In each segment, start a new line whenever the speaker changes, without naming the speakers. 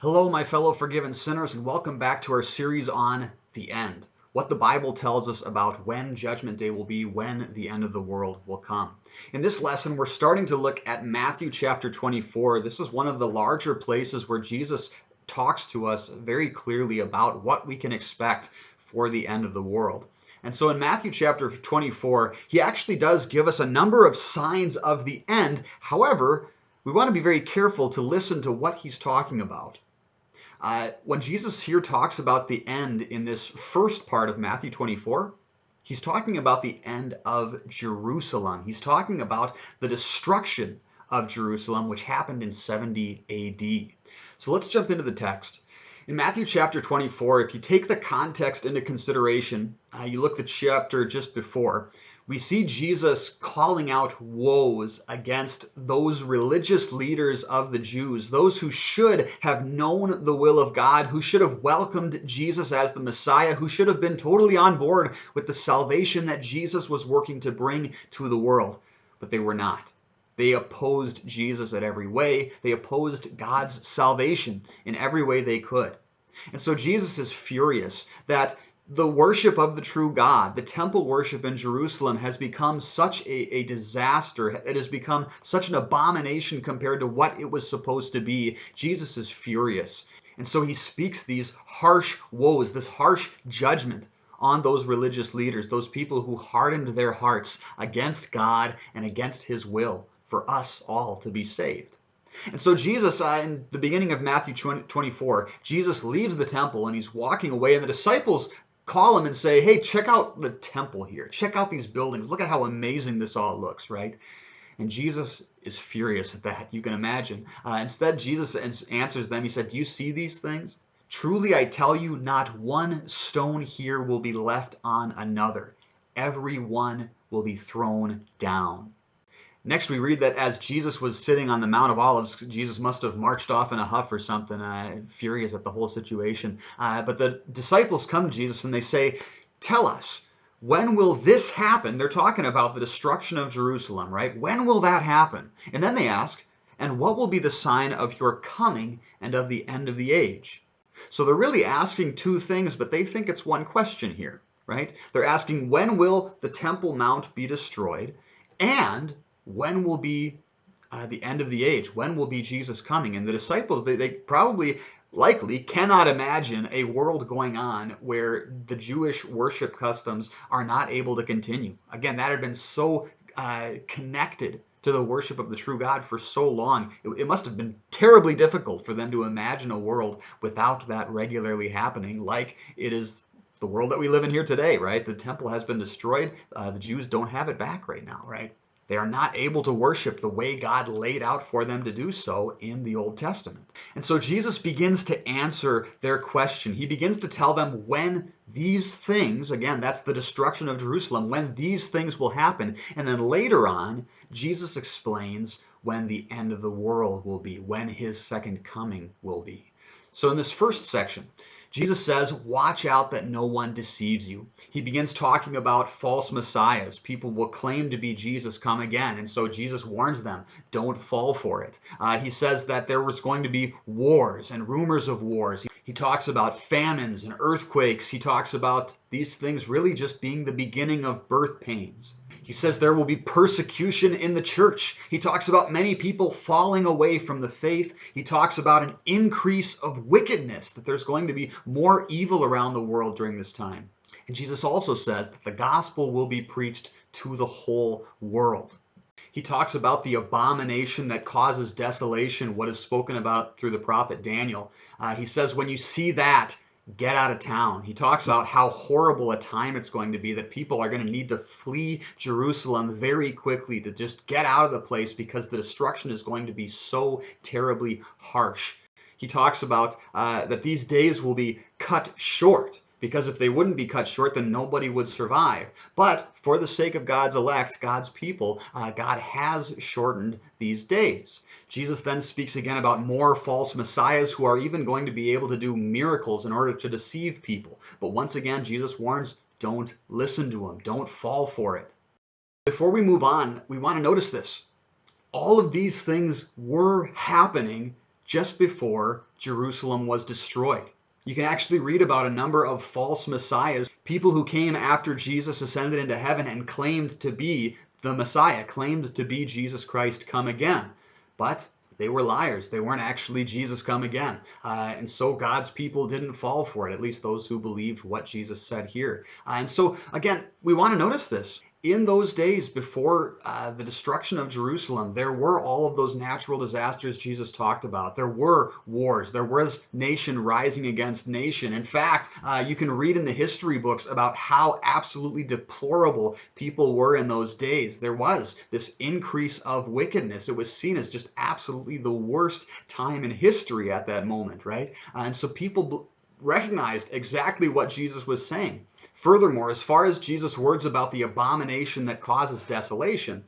Hello, my fellow forgiven sinners, and welcome back to our series on the end. What the Bible tells us about when Judgment Day will be, when the end of the world will come. In this lesson, we're starting to look at Matthew chapter 24. This is one of the larger places where Jesus talks to us very clearly about what we can expect for the end of the world. And so in Matthew chapter 24, he actually does give us a number of signs of the end. However, we want to be very careful to listen to what he's talking about. When Jesus here talks about the end in this first part of Matthew 24, he's talking about the end of Jerusalem. He's talking about the destruction of Jerusalem, which happened in 70 AD. So let's jump into the text. In Matthew chapter 24, if you take the context into consideration, you look at the chapter just before, we see Jesus calling out woes against those religious leaders of the Jews, those who should have known the will of God, who should have welcomed Jesus as the Messiah, who should have been totally on board with the salvation that Jesus was working to bring to the world. But they were not. They opposed Jesus at every way. They opposed God's salvation in every way they could. And so Jesus is furious that the worship of the true God, the temple worship in Jerusalem, has become such a disaster. It has become such an abomination compared to what it was supposed to be. Jesus is furious. And so he speaks these harsh woes, this harsh judgment on those religious leaders, those people who hardened their hearts against God and against his will for us all to be saved. And so Jesus, in the beginning of Matthew 24, Jesus leaves the temple and he's walking away, and the disciples call him and say, hey, check out the temple here. Check out these buildings. Look at how amazing this all looks, right? And Jesus is furious at that, you can imagine. Instead, Jesus answers them. He said, do you see these things? Truly, I tell you, not one stone here will be left on another. Every one will be thrown down. Next, we read that as Jesus was sitting on the Mount of Olives, Jesus must have marched off in a huff or something, furious at the whole situation. But the disciples come to Jesus and they say, tell us, when will this happen? They're talking about the destruction of Jerusalem, right? When will that happen? And then they ask, and what will be the sign of your coming and of the end of the age? So they're really asking two things, but they think it's one question here, right? They're asking, when will the Temple Mount be destroyed? And when will be the end of the age? When will be Jesus coming? And the disciples, they probably likely cannot imagine a world going on where the Jewish worship customs are not able to continue. Again, that had been so connected to the worship of the true God for so long. It must have been terribly difficult for them to imagine a world without that regularly happening, like it is the world that we live in here today, right? The temple has been destroyed. The Jews don't have it back right now, right? They are not able to worship the way God laid out for them to do so in the Old Testament. And so Jesus begins to answer their question. He begins to tell them when these things, again, that's the destruction of Jerusalem, when these things will happen. And then later on, Jesus explains when the end of the world will be, when his second coming will be. So in this first section, Jesus says, watch out that no one deceives you. He begins talking about false messiahs. People will claim to be Jesus come again. And so Jesus warns them, don't fall for it. He says that there was going to be wars and rumors of wars. He talks about famines and earthquakes. He talks about these things really just being the beginning of birth pains. He says there will be persecution in the church. He talks about many people falling away from the faith. He talks about an increase of wickedness, that there's going to be more evil around the world during this time. And Jesus also says that the gospel will be preached to the whole world. He talks about the abomination that causes desolation, what is spoken about through the prophet Daniel. He says, when you see that, get out of town. He talks about how horrible a time it's going to be, that people are going to need to flee Jerusalem very quickly to just get out of the place because the destruction is going to be so terribly harsh. He talks about that these days will be cut short, because if they wouldn't be cut short, then nobody would survive. But for the sake of God's elect, God's people, God has shortened these days. Jesus then speaks again about more false messiahs who are even going to be able to do miracles in order to deceive people. But once again, Jesus warns, don't listen to them. Don't fall for it. Before we move on, we want to notice this. All of these things were happening just before Jerusalem was destroyed. You can actually read about a number of false messiahs, people who came after Jesus ascended into heaven and claimed to be the Messiah, claimed to be Jesus Christ come again. But they were liars. They weren't actually Jesus come again. And so God's people didn't fall for it, at least those who believed what Jesus said here. And so, again, we want to notice this. In those days before the destruction of Jerusalem, there were all of those natural disasters Jesus talked about. There were wars. There was nation rising against nation. In fact, you can read in the history books about how absolutely deplorable people were in those days. There was this increase of wickedness. It was seen as just absolutely the worst time in history at that moment, right? And so people recognized exactly what Jesus was saying. Furthermore, as far as Jesus' words about the abomination that causes desolation,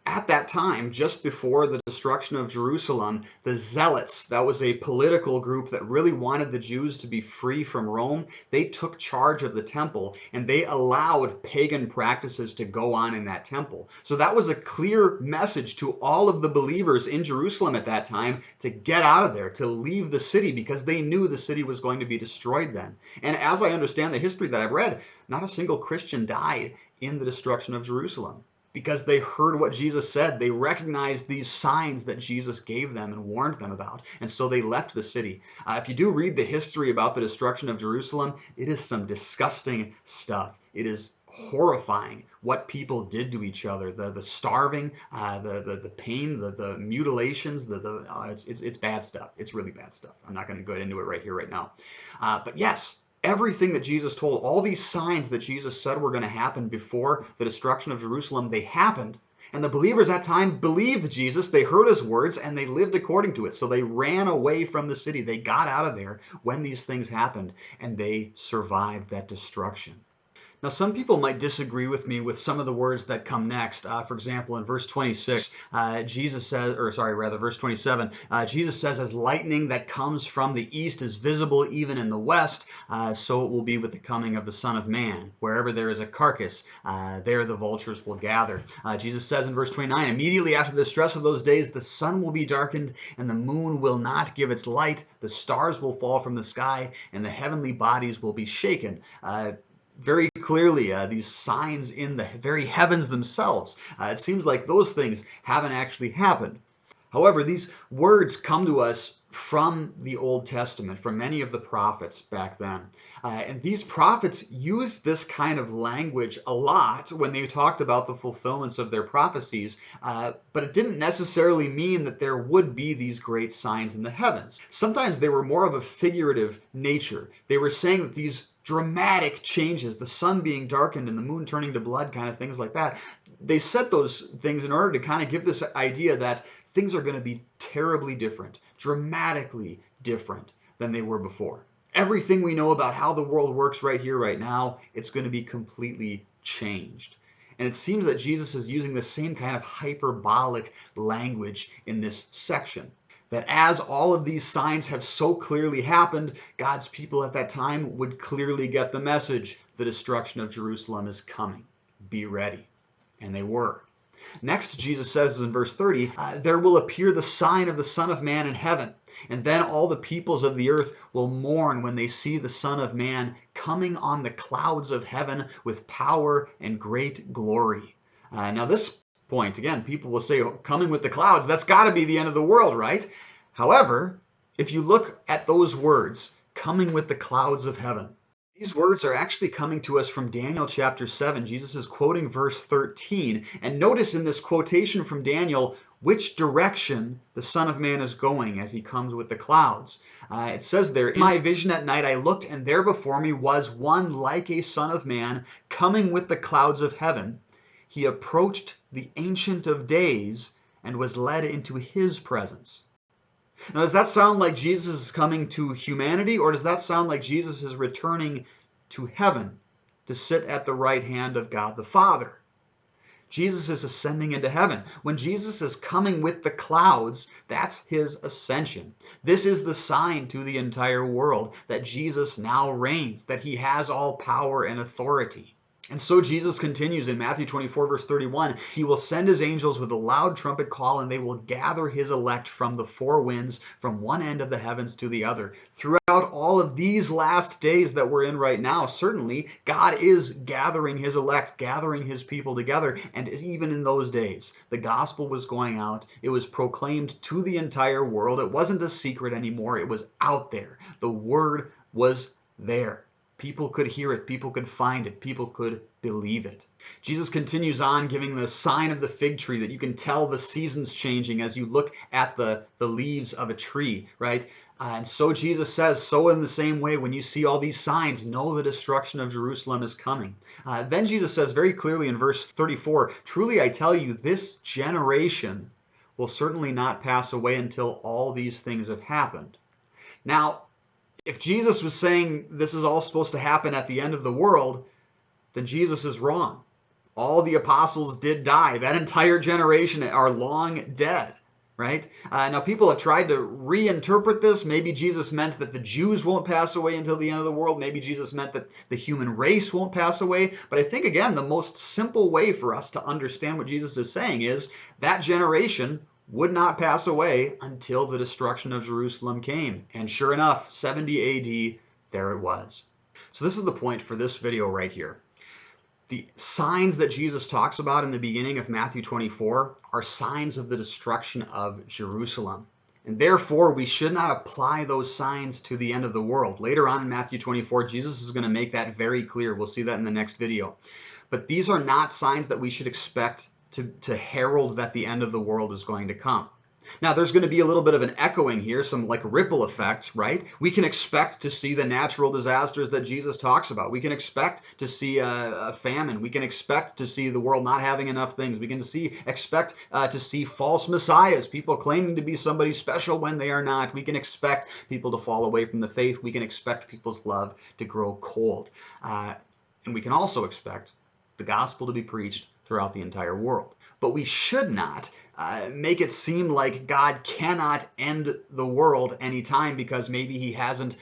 at that time, just before the destruction of Jerusalem, the Zealots, that was a political group that really wanted the Jews to be free from Rome, they took charge of the temple and they allowed pagan practices to go on in that temple. So that was a clear message to all of the believers in Jerusalem at that time to get out of there, to leave the city, because they knew the city was going to be destroyed then. And as I understand the history that I've read, not a single Christian died in the destruction of Jerusalem, because they heard what Jesus said. They recognized these signs that Jesus gave them and warned them about. And so they left the city. If you do read the history about the destruction of Jerusalem, it is some disgusting stuff. It is horrifying what people did to each other. The starving, the pain, the mutilations, it's bad stuff. It's really bad stuff. I'm not going to go into it right here, right now. But yes, everything that Jesus told, all these signs that Jesus said were going to happen before the destruction of Jerusalem, they happened. And the believers at that time believed Jesus, they heard his words, and they lived according to it. So they ran away from the city. They got out of there when these things happened, and they survived that destruction. Now, some people might disagree with me with some of the words that come next. For example, in verse 26, verse 27, Jesus says, as lightning that comes from the east is visible even in the west, so it will be with the coming of the Son of Man. Wherever there is a carcass, there the vultures will gather. Jesus says in verse 29, immediately after the stress of those days, the sun will be darkened and the moon will not give its light. The stars will fall from the sky and the heavenly bodies will be shaken. Very clearly, these signs in the very heavens themselves. It seems like those things haven't actually happened. However, these words come to us from the Old Testament, from many of the prophets back then. And these prophets used this kind of language a lot when they talked about the fulfillments of their prophecies, but it didn't necessarily mean that there would be these great signs in the heavens. Sometimes they were more of a figurative nature. They were saying that these dramatic changes, the sun being darkened and the moon turning to blood, kind of things like that, they said those things in order to kind of give this idea that things are going to be terribly different, dramatically different than they were before. Everything we know about how the world works right here, right now, it's going to be completely changed. And it seems that Jesus is using the same kind of hyperbolic language in this section. That as all of these signs have so clearly happened, God's people at that time would clearly get the message. The destruction of Jerusalem is coming. Be ready. And they were. Next, Jesus says in verse 30, there will appear the sign of the Son of Man in heaven, and then all the peoples of the earth will mourn when they see the Son of Man coming on the clouds of heaven with power and great glory. Now this point, again, people will say, coming with the clouds, that's got to be the end of the world, right? However, if you look at those words, coming with the clouds of heaven, these words are actually coming to us from Daniel chapter 7. Jesus is quoting verse 13. And notice in this quotation from Daniel which direction the Son of Man is going as he comes with the clouds. It says there, in my vision at night I looked, and there before me was one like a Son of Man coming with the clouds of heaven. He approached the Ancient of Days and was led into his presence. Now, does that sound like Jesus is coming to humanity, or does that sound like Jesus is returning to heaven to sit at the right hand of God the Father? Jesus is ascending into heaven. When Jesus is coming with the clouds, that's his ascension. This is the sign to the entire world that Jesus now reigns, that he has all power and authority. And so Jesus continues in Matthew 24, verse 31, he will send his angels with a loud trumpet call, and they will gather his elect from the four winds, from one end of the heavens to the other. Throughout all of these last days that we're in right now, certainly God is gathering his elect, gathering his people together. And even in those days, the gospel was going out. It was proclaimed to the entire world. It wasn't a secret anymore. It was out there. The word was there. People could hear it, people could find it, people could believe it. Jesus continues on giving the sign of the fig tree that you can tell the seasons changing as you look at the leaves of a tree, right? And so Jesus says, so in the same way, when you see all these signs, know the destruction of Jerusalem is coming. Then Jesus says very clearly in verse 34, truly I tell you, this generation will certainly not pass away until all these things have happened. Now, if Jesus was saying this is all supposed to happen at the end of the world, then Jesus is wrong. All the apostles did die. That entire generation are long dead, right? Now, people have tried to reinterpret this. Maybe Jesus meant that the Jews won't pass away until the end of the world. Maybe Jesus meant that the human race won't pass away. But I think, again, the most simple way for us to understand what Jesus is saying is that generation would not pass away until the destruction of Jerusalem came. And sure enough, 70 AD, there it was. So this is the point for this video right here. The signs that Jesus talks about in the beginning of Matthew 24 are signs of the destruction of Jerusalem. And therefore, we should not apply those signs to the end of the world. Later on in Matthew 24, Jesus is going to make that very clear. We'll see that in the next video. But these are not signs that we should expect to herald that the end of the world is going to come. Now, there's going to be a little bit of an echoing here, some like ripple effects, right? We can expect to see the natural disasters that Jesus talks about. We can expect to see a famine. We can expect to see the world not having enough things. We can expect to see false messiahs, people claiming to be somebody special when they are not. We can expect people to fall away from the faith. We can expect people's love to grow cold. And we can also expect the gospel to be preached throughout the entire world. But we should not make it seem like God cannot end the world anytime because maybe he hasn't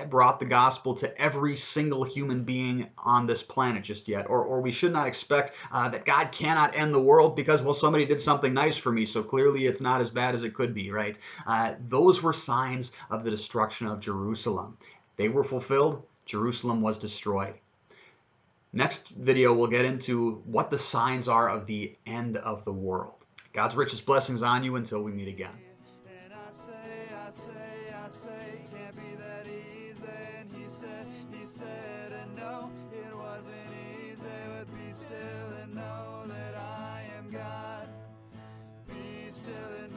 brought the gospel to every single human being on this planet just yet. Or we should not expect that God cannot end the world because, well, somebody did something nice for me, so clearly it's not as bad as it could be, right? Those were signs of the destruction of Jerusalem. They were fulfilled. Jerusalem was destroyed. Next video, we'll get into what the signs are of the end of the world. God's richest blessings on you until we meet again.
And I say, can't be that easy. And he said, and no, it wasn't easy, but be still and know that I am God. Be still and